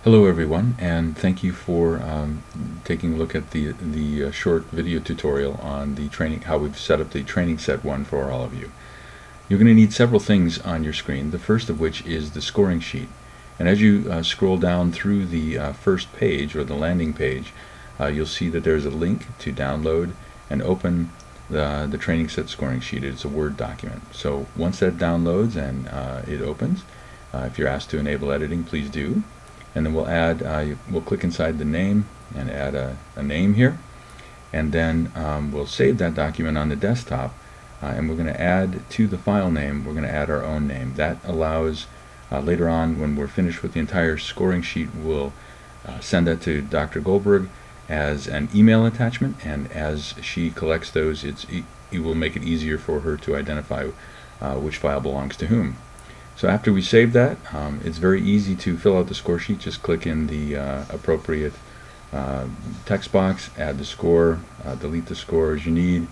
Hello everyone, and thank you for taking a look at the short video tutorial on the training, how we've set up the training set 1 for all of you. You're going to need several things on your screen, the first of which is the scoring sheet. And as you scroll down through the first page, or the landing page, you'll see that there's a link to download and open the training set scoring sheet. It's a Word document. So once that downloads and it opens, if you're asked to enable editing, please do. And then we'll click inside the name and add a name here, and then we'll save that document on the desktop, and we're going to add to the file name, we're going to add our own name. That allows later on, when we're finished with the entire scoring sheet, we'll send that to Dr. Goldberg as an email attachment, and as she collects those, it will make it easier for her to identify which file belongs to whom. So after we save that, it's very easy to fill out the score sheet. Just click in the appropriate text box, add the score, delete the score as you need,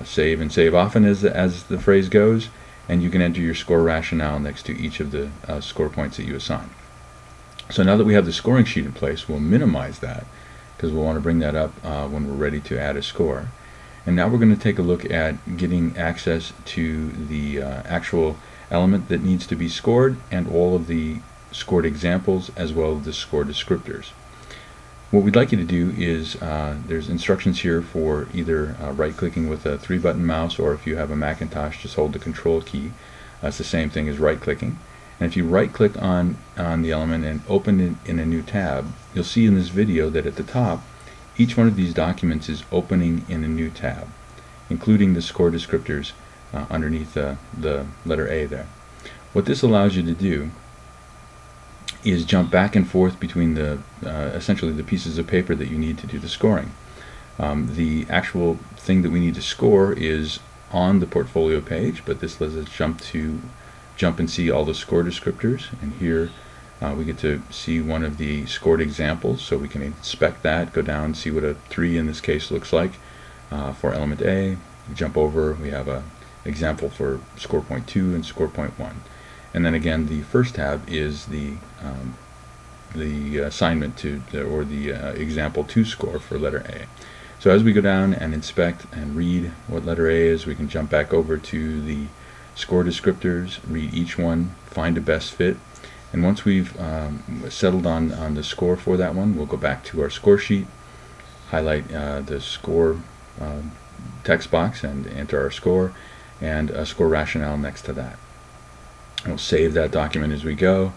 save and save often as the phrase goes, and you can enter your score rationale next to each of the score points that you assign. So now that we have the scoring sheet in place, we'll minimize that because we'll want to bring that up when we're ready to add a score. And now we're going to take a look at getting access to the actual element that needs to be scored and all of the scored examples as well as the score descriptors. What we'd like you to do is there's instructions here for either right-clicking with a 3-button mouse, or if you have a Macintosh, just hold the Control key. That's the same thing as right-clicking. And if you right-click on the element and open it in a new tab, you'll see in this video that at the top each one of these documents is opening in a new tab, including the score descriptors underneath the letter A there. What this allows you to do is jump back and forth between essentially the pieces of paper that you need to do the scoring. The actual thing that we need to score is on the portfolio page, but this lets us jump and see all the score descriptors, and here we get to see one of the scored examples, so we can inspect that, go down and see what a 3 in this case looks like for element A. Jump over, we have a example for score point 2 and score point 1, and then again the first tab is the assignment to or the example to score for letter A. So as we go down and inspect and read what letter A is, we can jump back over to the score descriptors, read each one, find a best fit, and once we've settled on the score for that one, we'll go back to our score sheet, highlight the score text box and enter our score, and a score rationale next to that. We'll save that document as we go,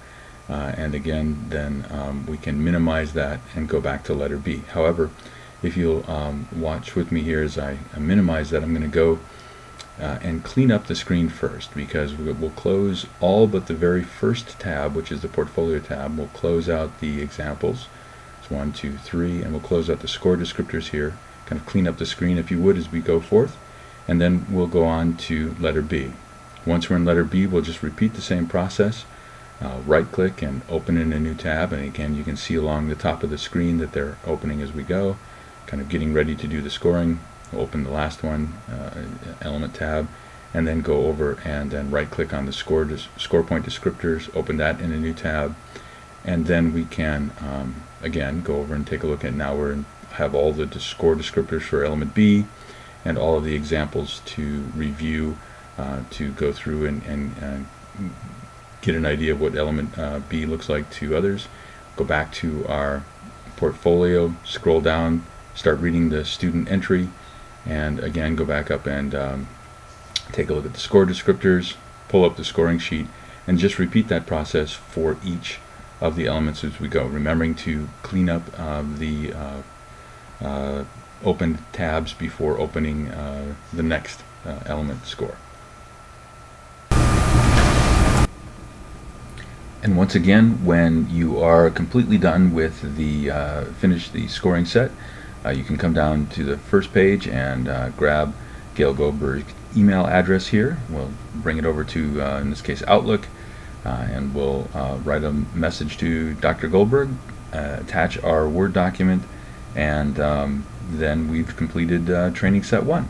and again then we can minimize that and go back to letter B. However, if you'll watch with me here as I minimize that, I'm going to go and clean up the screen first, because we'll close all but the very first tab, which is the portfolio tab. We'll close out the examples. It's 1, 2, 3, and we'll close out the score descriptors here. Kind of clean up the screen, if you would, as we go forth. And then we'll go on to letter B. Once we're in letter B, we'll just repeat the same process. Right-click and open in a new tab, and again you can see along the top of the screen that they're opening as we go, kind of getting ready to do the scoring. We'll open the last one, element tab, and then go over and then right-click on the score point descriptors, open that in a new tab, and then we can again go over and take a look at, now have all the score descriptors for element B and all of the examples to review, to go through and get an idea of what element B looks like to others. Go back to our portfolio, scroll down, start reading the student entry, and again go back up and take a look at the score descriptors, pull up the scoring sheet, and just repeat that process for each of the elements as we go, remembering to clean up the open tabs before opening the next element score. And once again, when you are completely done with the finish the scoring set, you can come down to the first page and grab Gail Goldberg's email address here. We'll bring it over to, in this case, Outlook, and we'll write a message to Dr. Goldberg, attach our Word document, and then we've completed training set 1.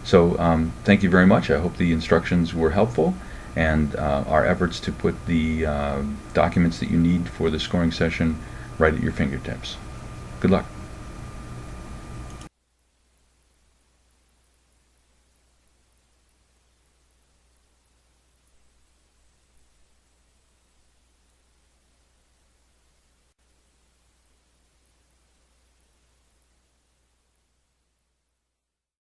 So thank you very much. I hope the instructions were helpful, and our efforts to put the documents that you need for the scoring session right at your fingertips. Good luck.